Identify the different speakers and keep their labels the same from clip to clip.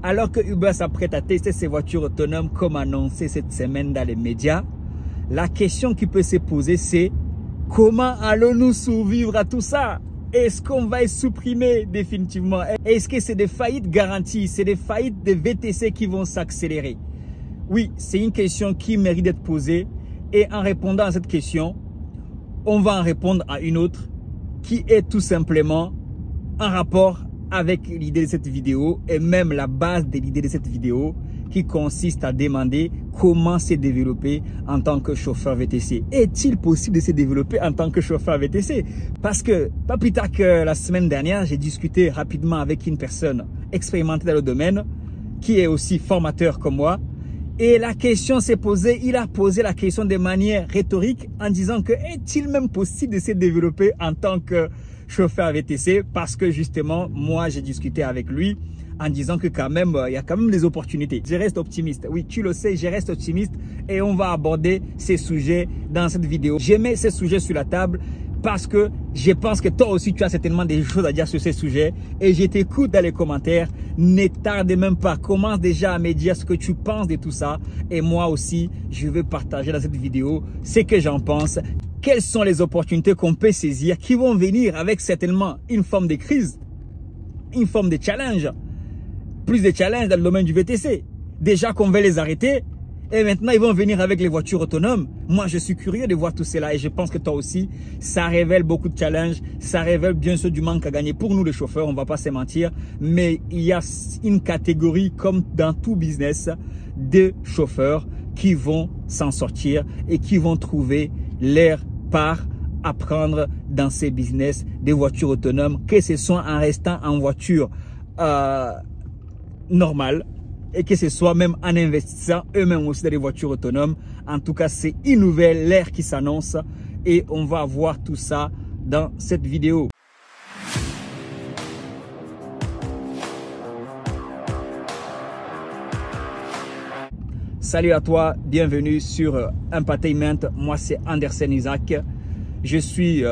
Speaker 1: Alors que Uber s'apprête à tester ses voitures autonomes comme annoncé cette semaine dans les médias, la question qui peut se poser c'est comment allons-nous survivre à tout ça? Est-ce qu'on va être supprimé définitivement? Est-ce que c'est des faillites garanties? C'est des faillites de VTC qui vont s'accélérer? Oui, c'est une question qui mérite d'être posée. Et en répondant à cette question, on va en répondre à une autre qui est tout simplement en rapport avec l'idée de cette vidéo et même la base de l'idée de cette vidéo qui consiste à demander comment se développer en tant que chauffeur VTC. Est-il possible de se développer en tant que chauffeur VTC? Parce que pas plus tard que la semaine dernière, j'ai discuté rapidement avec une personne expérimentée dans le domaine qui est aussi formateur comme moi. Et la question s'est posée, il a posé la question de manière rhétorique en disant que est-il même possible de se développer en tant que chauffeur VTC? Parce que justement, moi j'ai discuté avec lui en disant que quand même, il y a quand même des opportunités. Je reste optimiste. Oui, tu le sais, je reste optimiste et on va aborder ces sujets dans cette vidéo. J'ai mis ces sujets sur la table parce que je pense que toi aussi, tu as certainement des choses à dire sur ces sujets et je t'écoute dans les commentaires. Ne tarde même pas, commence déjà à me dire ce que tu penses de tout ça et moi aussi, je vais partager dans cette vidéo ce que j'en pense. Quelles sont les opportunités qu'on peut saisir qui vont venir avec certainement une forme de crise, une forme de challenge. Plus de challenges dans le domaine du VTC. Déjà qu'on veut les arrêter et maintenant ils vont venir avec les voitures autonomes. Moi je suis curieux de voir tout cela et je pense que toi aussi, ça révèle beaucoup de challenges, ça révèle bien sûr du manque à gagner pour nous les chauffeurs, on va pas se mentir, mais il y a une catégorie comme dans tout business de chauffeurs qui vont s'en sortir et qui vont trouver leur part à prendre dans ces business des voitures autonomes, que ce soit en restant en voiture normal et que ce soit même en investissant eux-mêmes aussi dans des voitures autonomes. En tout cas, c'est une nouvelle ère qui s'annonce et on va voir tout ça dans cette vidéo. Salut à toi, bienvenue sur Empatainment. Moi, c'est Anderson Isaac. Je suis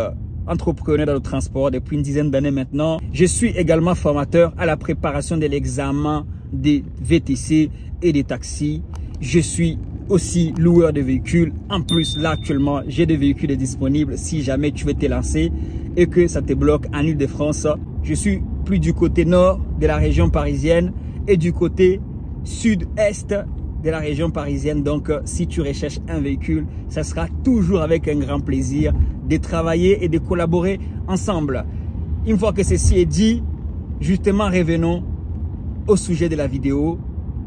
Speaker 1: entrepreneur dans le transport depuis une dizaine d'années maintenant. Je suis également formateur à la préparation de l'examen des VTC et des taxis. Je suis aussi loueur de véhicules. En plus, là actuellement, j'ai des véhicules disponibles si jamais tu veux te lancer et que ça te bloque en Île-de-France. Je suis plus du côté nord de la région parisienne et du côté sud-est de la région parisienne. Donc, si tu recherches un véhicule, ça sera toujours avec un grand plaisir de travailler et de collaborer ensemble. Une fois que ceci est dit, justement, revenons au sujet de la vidéo.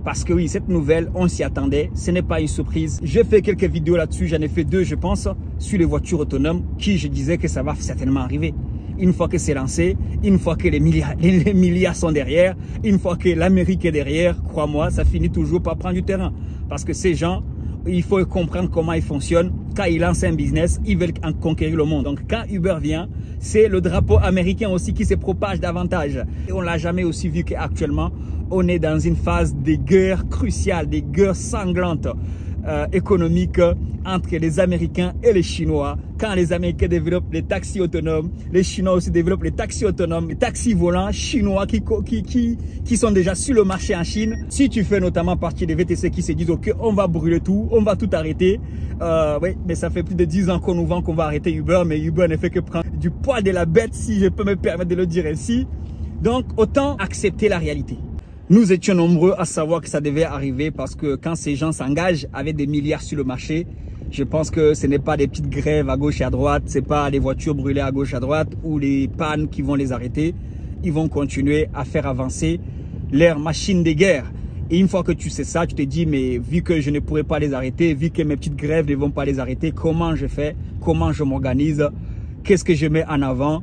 Speaker 1: Parce que oui, cette nouvelle, on s'y attendait. Ce n'est pas une surprise. J'ai fait quelques vidéos là-dessus. J'en ai fait deux, je pense, sur les voitures autonomes qui, je disais que ça va certainement arriver. Une fois que c'est lancé, une fois que les milliards sont derrière, une fois que l'Amérique est derrière, crois-moi, ça finit toujours par prendre du terrain. Parce que ces gens, il faut comprendre comment ils fonctionnent. Quand ils lancent un business, ils veulent en conquérir le monde. Donc quand Uber vient, c'est le drapeau américain aussi qui se propage davantage. Et on ne l'a jamais aussi vu qu'actuellement, on est dans une phase de guerre cruciale, des guerres sanglantes économiques entre les Américains et les Chinois. Quand les Américains développent les taxis autonomes, les Chinois aussi développent les taxis autonomes, les taxis volants chinois qui sont déjà sur le marché en Chine. Si tu fais notamment partie des VTC qui se disent ok, on va brûler tout, on va tout arrêter. Oui, mais ça fait plus de 10 ans qu'on nous vend qu'on va arrêter Uber, mais Uber ne fait que prendre du poids de la bête, si je peux me permettre de le dire ainsi. Donc autant accepter la réalité. Nous étions nombreux à savoir que ça devait arriver parce que quand ces gens s'engagent avec des milliards sur le marché, je pense que ce n'est pas des petites grèves à gauche et à droite, c'est pas les voitures brûlées à gauche et à droite ou les pannes qui vont les arrêter. Ils vont continuer à faire avancer leur machine de guerre. Et une fois que tu sais ça, tu te dis, mais vu que je ne pourrai pas les arrêter, vu que mes petites grèves ne vont pas les arrêter, comment je fais, comment je m'organise, qu'est-ce que je mets en avant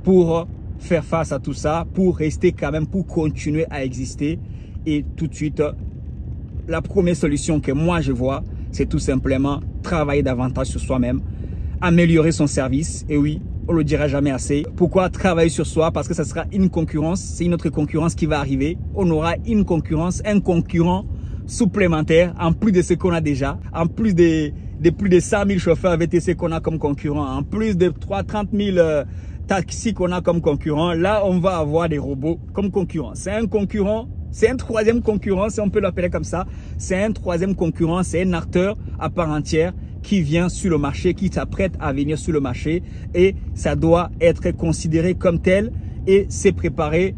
Speaker 1: pour faire face à tout ça, pour rester quand même, pour continuer à exister. Et tout de suite, la première solution que moi je vois, c'est tout simplement travailler davantage sur soi-même, améliorer son service. Et oui, on le dira jamais assez. Pourquoi travailler sur soi? Parce que ça sera une concurrence, c'est une autre concurrence qui va arriver. On aura une concurrence, un concurrent supplémentaire, en plus de ce qu'on a déjà, en plus de plus de 100 000 chauffeurs VTC qu'on a comme concurrent, en plus de 30 000 taxis qu'on a comme concurrent. Là, on va avoir des robots comme concurrents. C'est un concurrent C'est un troisième concurrent, si on peut l'appeler comme ça. C'est un troisième concurrent, c'est un acteur à part entière qui vient sur le marché, qui s'apprête à venir sur le marché. Et ça doit être considéré comme tel et c'est préparé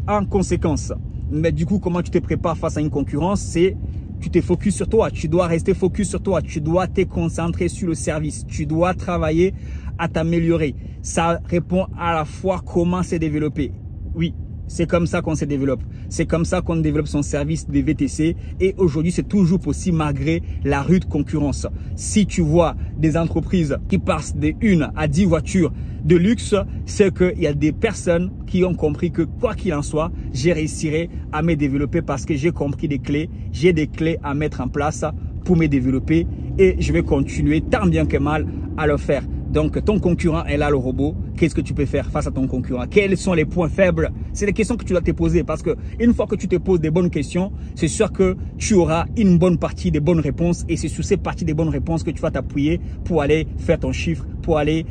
Speaker 1: en conséquence. Mais du coup, comment tu te prépares face à une concurrence? C'est tu te focuses sur toi, tu dois rester focus sur toi, tu dois te concentrer sur le service, tu dois travailler à t'améliorer. Ça répond à la fois comment se développer. Oui, c'est comme ça qu'on se développe. C'est comme ça qu'on développe son service de VTC. Et aujourd'hui, c'est toujours possible malgré la rude concurrence. Si tu vois des entreprises qui passent de 1 à 10 voitures de luxe, c'est qu'il y a des personnes qui ont compris que quoi qu'il en soit, j'ai réussirai à me développer parce que j'ai compris des clés. J'ai des clés à mettre en place pour me développer et je vais continuer tant bien que mal à le faire. Donc, ton concurrent est là, le robot. Qu'est-ce que tu peux faire face à ton concurrent? Quels sont les points faibles? C'est des questions que tu dois te poser parce que une fois que tu te poses des bonnes questions, c'est sûr que tu auras une bonne partie des bonnes réponses et c'est sur ces parties des bonnes réponses que tu vas t'appuyer pour aller faire ton chiffre, pour aller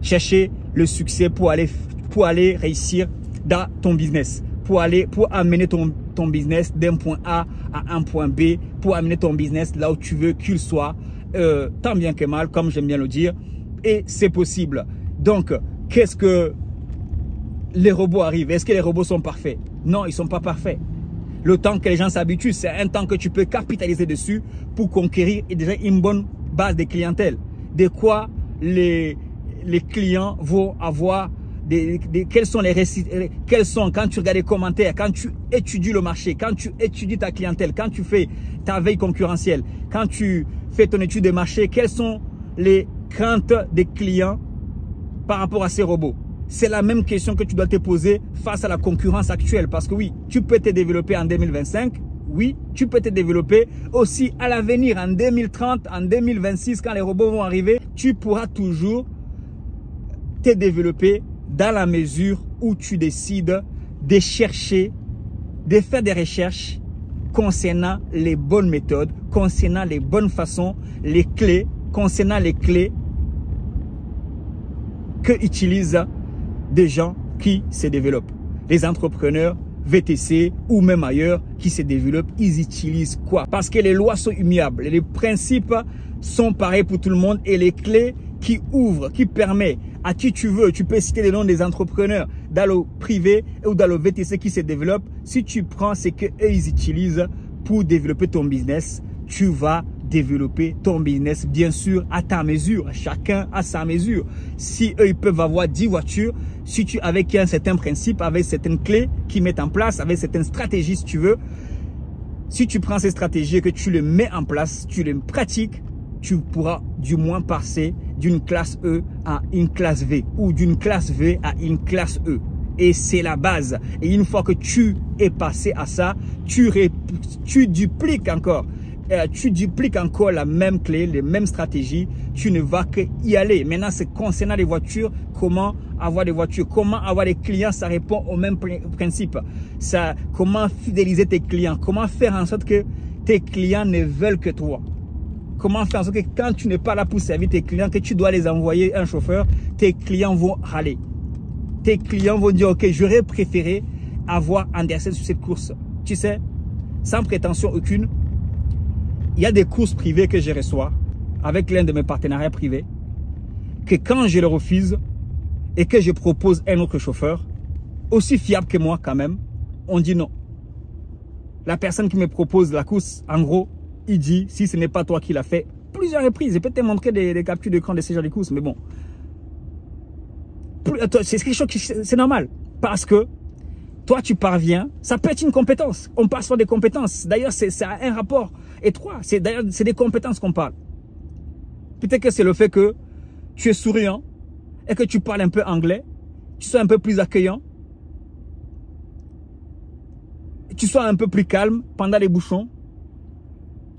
Speaker 1: chercher le succès, pour aller réussir dans ton business, pour amener ton business d'un point A à un point B, pour amener ton business là où tu veux qu'il soit. Tant bien que mal, comme j'aime bien le dire, et c'est possible. Donc, qu'est-ce que les robots arrivent? Est-ce que les robots sont parfaits? Non, ils ne sont pas parfaits. Le temps que les gens s'habituent, c'est un temps que tu peux capitaliser dessus pour conquérir déjà une bonne base de clientèle. De quoi les clients vont avoir, quels sont les récits, quels sont, quand tu regardes les commentaires, quand tu étudies le marché, quand tu étudies ta clientèle, quand tu fais ta veille concurrentielle, quand tu fais ton étude de marché, quelles sont les craintes des clients par rapport à ces robots? C'est la même question que tu dois te poser face à la concurrence actuelle. Parce que oui, tu peux te développer en 2025. Oui, tu peux te développer aussi à l'avenir, en 2030, en 2026, quand les robots vont arriver. Tu pourras toujours te développer dans la mesure où tu décides de chercher, de faire des recherches concernant les bonnes méthodes, concernant les bonnes façons, les clés, concernant les clés que utilisent des gens qui se développent. Les entrepreneurs VTC ou même ailleurs qui se développent, ils utilisent quoi? Parce que les lois sont immuables, les principes sont pareils pour tout le monde et les clés qui ouvrent, qui permettent à qui tu veux, tu peux citer les noms des entrepreneurs dans le privé ou dans le VTC qui se développent. Si tu prends ce qu'eux ils utilisent pour développer ton business, tu vas développer ton business bien sûr à ta mesure, chacun à sa mesure. Si eux ils peuvent avoir 10 voitures, si tu avec un certain principe, avec certaines clés qu'ils mettent en place, avec certaines stratégies si tu veux, si tu prends ces stratégies et que tu les mets en place, tu les pratiques, tu pourras du moins passer d'une classe E à une classe V ou d'une classe V à une classe E. Et c'est la base. Et une fois que tu es passé à ça, tu dupliques encore. Tu dupliques encore la même clé, les mêmes stratégies. Tu ne vas que y aller. Maintenant, c'est concernant les voitures. Comment avoir des voitures? Comment avoir des clients? Ça répond au même principe. Ça, comment fidéliser tes clients? Comment faire en sorte que tes clients ne veulent que toi? Comment faire en sorte que quand tu n'es pas là pour servir tes clients, que tu dois les envoyer un chauffeur, tes clients vont râler. Tes clients vont dire, ok, j'aurais préféré avoir Andersen sur cette course. Tu sais, sans prétention aucune, il y a des courses privées que je reçois avec l'un de mes partenariats privés, que quand je le refuse et que je propose un autre chauffeur, aussi fiable que moi quand même, on dit non. La personne qui me propose la course, en gros, il dit, si ce n'est pas toi qui l'as fait, plusieurs reprises. Je peux te montrer des captures d'écran de ces genres de courses, mais bon. C'est quelque chose qui, c'est normal. Parce que toi, tu parviens, ça peut être une compétence. On passe sur des compétences. D'ailleurs, c'est un rapport étroit. D'ailleurs, c'est des compétences qu'on parle. Peut-être que c'est le fait que tu es souriant et que tu parles un peu anglais, tu sois un peu plus accueillant, tu sois un peu plus calme pendant les bouchons.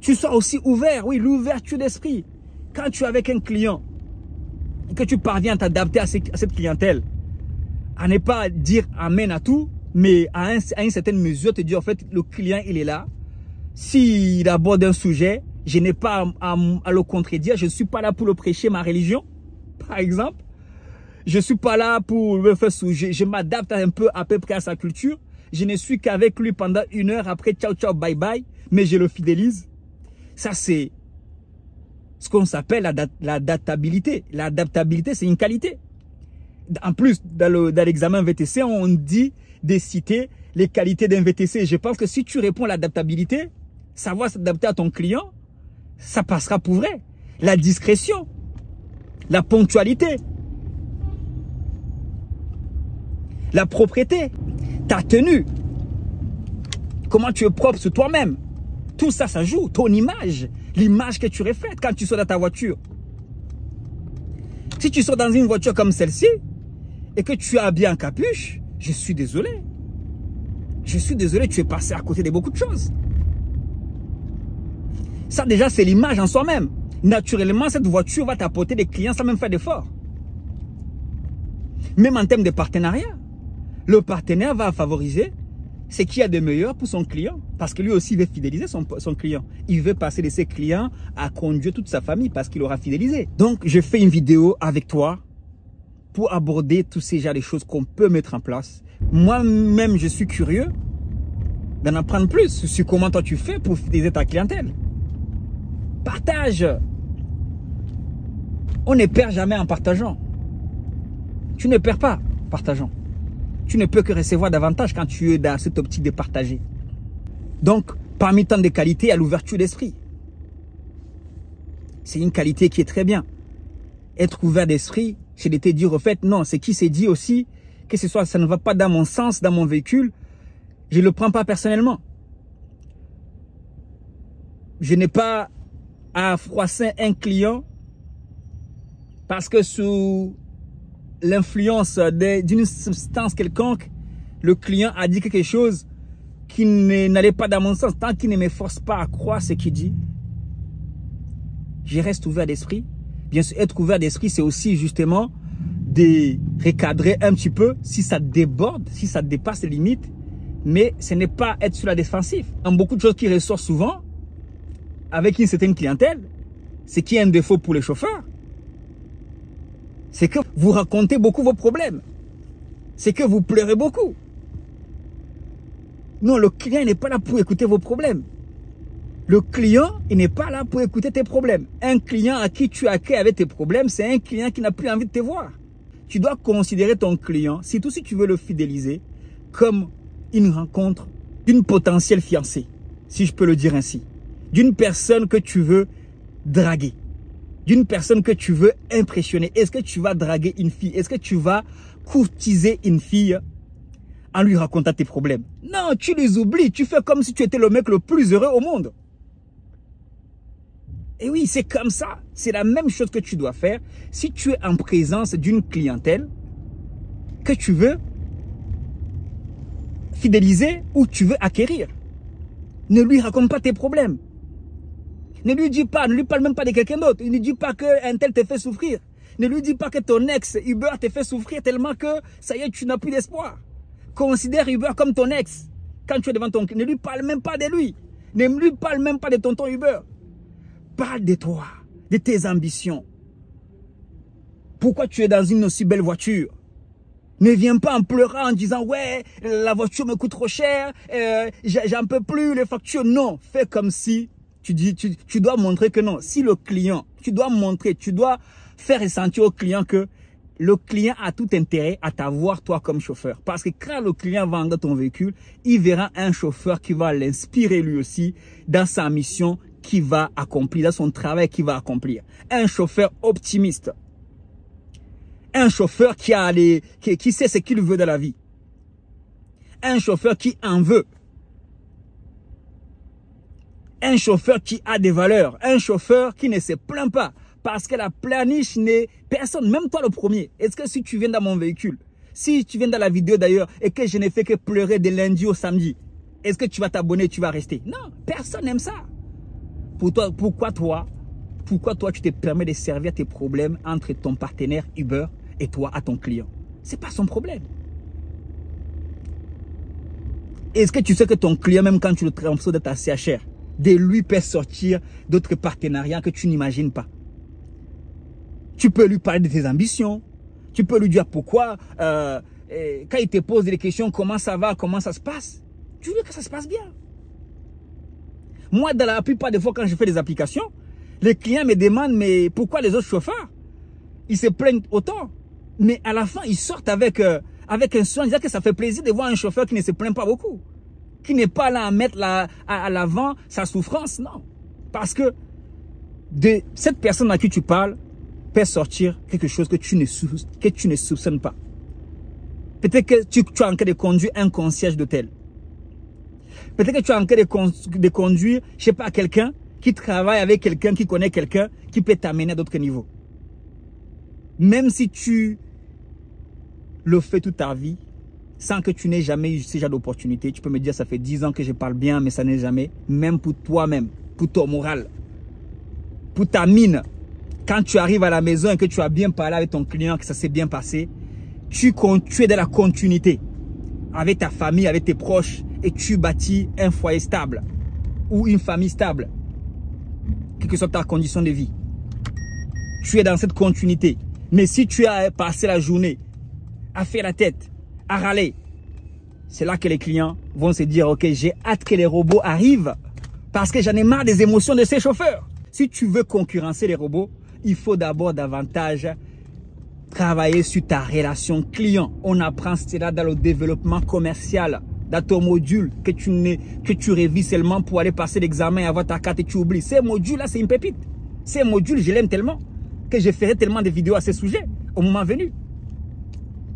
Speaker 1: Tu sois aussi ouvert, oui, l'ouverture d'esprit. Quand tu es avec un client et que tu parviens à t'adapter à cette clientèle, à ne pas dire amen à tout, mais à une certaine mesure, te dire en fait, le client, il est là. S'il aborde un sujet, je n'ai pas à le contredire. Je ne suis pas là pour le prêcher ma religion, par exemple. Je ne suis pas là pour me faire sujet. Je m'adapte un peu à peu près à sa culture. je ne suis qu'avec lui pendant 1 heure, après ciao ciao bye bye, mais je le fidélise. Ça c'est ce qu'on s'appelle l'adaptabilité. L'adaptabilité c'est une qualité. En plus, dans l'examen VTC, on dit de citer les qualités d'un VTC. Je pense que si tu réponds à l'adaptabilité, savoir s'adapter à ton client, ça passera pour vrai. La discrétion, la ponctualité, la propreté, ta tenue, comment tu es propre sur toi-même. Tout ça, ça joue. Ton image, l'image que tu reflètes quand tu sors dans ta voiture. Si tu sors dans une voiture comme celle-ci et que tu es habillé en capuche, je suis désolé. Je suis désolé, tu es passé à côté de beaucoup de choses. Ça déjà, c'est l'image en soi-même. Naturellement, cette voiture va t'apporter des clients sans même faire d'efforts. Même en termes de partenariat, le partenaire va favoriser ce qu'il y a de meilleur pour son client. Parce que lui aussi, il veut fidéliser son client. Il veut passer de ses clients à conduire toute sa famille parce qu'il aura fidélisé. Donc, je fais une vidéo avec toi pour aborder tous ces genres de choses qu'on peut mettre en place. Moi-même, je suis curieux d'en apprendre plus sur comment toi tu fais pour fidéliser ta clientèle. Partage. On ne perd jamais en partageant. Tu ne perds pas en partageant. Tu ne peux que recevoir davantage quand tu es dans cette optique de partager. Donc, parmi tant de qualités, il y a l'ouverture d'esprit. C'est une qualité qui est très bien. Être ouvert d'esprit, c'est de te dire au fait, non, ce qui s'est dit aussi, que ce soit, ça ne va pas dans mon sens, dans mon véhicule, je ne le prends pas personnellement. Je n'ai pas à froisser un client parce que sous l'influence d'une substance quelconque, le client a dit quelque chose qui n'allait pas dans mon sens. Tant qu'il ne me force pas à croire ce qu'il dit, je reste ouvert d'esprit. Bien sûr, être ouvert d'esprit, c'est aussi justement de recadrer un petit peu si ça déborde, si ça dépasse les limites. Mais ce n'est pas être sur la défensive. Dans beaucoup de choses qui ressortent souvent, avec une certaine clientèle, ce qui est un défaut pour les chauffeurs, c'est que vous racontez beaucoup vos problèmes. C'est que vous pleurez beaucoup. Non, le client n'est pas là pour écouter vos problèmes. Le client, il n'est pas là pour écouter tes problèmes. Un client à qui tu accueilles avec tes problèmes, c'est un client qui n'a plus envie de te voir. Tu dois considérer ton client, surtout si tu veux le fidéliser, comme une rencontre d'une potentielle fiancée, si je peux le dire ainsi. D'une personne que tu veux draguer. D'une personne que tu veux impressionner. Est-ce que tu vas draguer une fille? Est-ce que tu vas courtiser une fille en lui racontant tes problèmes? Non, tu les oublies. Tu fais comme si tu étais le mec le plus heureux au monde. Et oui, c'est comme ça. C'est la même chose que tu dois faire si tu es en présence d'une clientèle que tu veux fidéliser ou tu veux acquérir. Ne lui raconte pas tes problèmes. Ne lui dis pas, ne lui parle même pas de quelqu'un d'autre. Ne lui dis pas qu'un tel te fait souffrir. Ne lui dis pas que ton ex Uber te fait souffrir tellement que ça y est, tu n'as plus d'espoir. Considère Uber comme ton ex. Quand tu es devant ton client, ne lui parle même pas de lui. Ne lui parle même pas de tonton Uber. Parle de toi, de tes ambitions. Pourquoi tu es dans une aussi belle voiture? Ne viens pas en pleurant en disant « Ouais, la voiture me coûte trop cher, j'en peux plus, les factures. » Non, fais comme si tu dois montrer que non. Si le client, tu dois montrer, tu dois faire ressentir au client que le client a tout intérêt à t'avoir toi comme chauffeur. Parce que quand le client va dans ton véhicule, il verra un chauffeur qui va l'inspirer lui aussi dans sa mission qu'il va accomplir, dans son travail qu'il va accomplir. Un chauffeur optimiste. Un chauffeur qui sait ce qu'il veut dans la vie. Un chauffeur qui en veut. Un chauffeur qui a des valeurs. Un chauffeur qui ne se plaint pas. Parce que la planiche n'est personne, même toi le premier. Est-ce que si tu viens dans mon véhicule, si tu viens dans la vidéo d'ailleurs et que je n'ai fait que pleurer de lundi au samedi, est-ce que tu vas t'abonner, tu vas rester? Non, personne n'aime ça. Pourquoi toi, tu te permets de servir tes problèmes entre ton partenaire Uber et toi à ton client? C'est pas son problème. Est-ce que tu sais que ton client, même quand tu le transfères de ta CHR, de lui peut sortir d'autres partenariats que tu n'imagines pas? Tu peux lui parler de tes ambitions. Tu peux lui dire pourquoi quand il te pose des questions, comment ça va, comment ça se passe, tu dis que ça se passe bien. Moi, dans la plupart des fois, quand je fais des applications, les clients me demandent, mais pourquoi les autres chauffeurs, ils se plaignent autant. Mais à la fin, ils sortent avec un soin, disant que ça fait plaisir de voir un chauffeur qui ne se plaint pas beaucoup. Qui n'est pas là à mettre à l'avant sa souffrance, non. Parce que de cette personne à qui tu parles peut sortir quelque chose que tu ne soupçonnes pas. Peut-être que tu es en train de conduire un concierge d'hôtel. Peut-être que tu es en train de conduire, je sais pas, quelqu'un qui travaille avec quelqu'un, qui connaît quelqu'un, qui peut t'amener à d'autres niveaux. Même si tu le fais toute ta vie, sans que tu n'aies jamais eu ce genre d'opportunité, tu peux me dire, ça fait 10 ans que je parle bien, mais ça n'est jamais, même pour toi-même, pour ton moral, pour ta mine. Quand tu arrives à la maison et que tu as bien parlé avec ton client, que ça s'est bien passé, tu es dans la continuité avec ta famille, avec tes proches, et tu bâtis un foyer stable ou une famille stable, quelle que soit ta condition de vie. Tu es dans cette continuité. Mais si tu as passé la journée à faire la tête, à râler, c'est là que les clients vont se dire, ok, j'ai hâte que les robots arrivent parce que j'en ai marre des émotions de ces chauffeurs. Si tu veux concurrencer les robots, il faut d'abord davantage travailler sur ta relation client. On apprend cela dans le développement commercial, dans ton module que tu révises seulement pour aller passer l'examen et avoir ta carte et tu oublies. Ces modules-là, c'est une pépite. Ces modules, je l'aime tellement que je ferai tellement de vidéos à ce sujet au moment venu.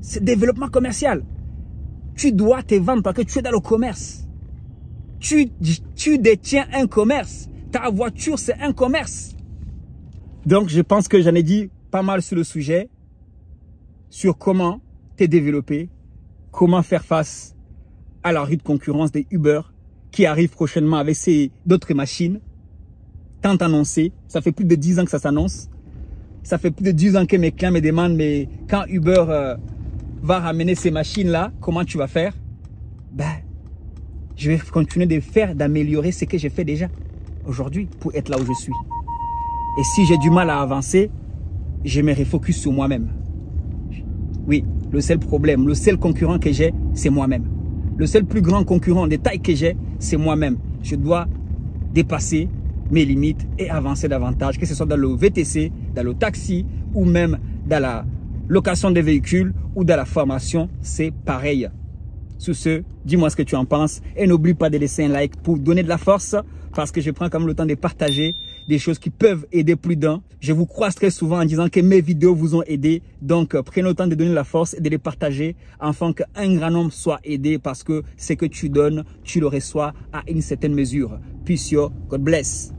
Speaker 1: C'est développement commercial. Tu dois te vendre parce que tu es dans le commerce. Tu détiens un commerce. Ta voiture, c'est un commerce. Donc, je pense que j'en ai dit pas mal sur le sujet, sur comment te développer, comment faire face à la rude concurrence des Uber qui arrive prochainement avec d'autres machines, tant annoncées. Ça fait plus de 10 ans que ça s'annonce. Ça fait plus de 10 ans que mes clients me demandent, mais quand Uber va ramener ces machines-là, comment tu vas faire? Ben, je vais continuer d'améliorer ce que j'ai fait déjà aujourd'hui pour être là où je suis. Et si j'ai du mal à avancer, je me refocus sur moi-même. Oui, le seul problème, le seul concurrent que j'ai, c'est moi-même. Le seul plus grand concurrent de taille que j'ai, c'est moi-même. Je dois dépasser mes limites et avancer davantage, que ce soit dans le VTC, dans le taxi ou même dans la location des véhicules ou dans la formation, c'est pareil. Sur ce, dis-moi ce que tu en penses et n'oublie pas de laisser un like pour donner de la force parce que je prends quand même le temps de partager des choses qui peuvent aider plus d'un. Je vous croise très souvent en disant que mes vidéos vous ont aidé. Donc, prenez le temps de donner de la force et de les partager afin qu'un grand nombre soit aidé parce que ce que tu donnes, tu le reçois à une certaine mesure. Peace, yo. God bless.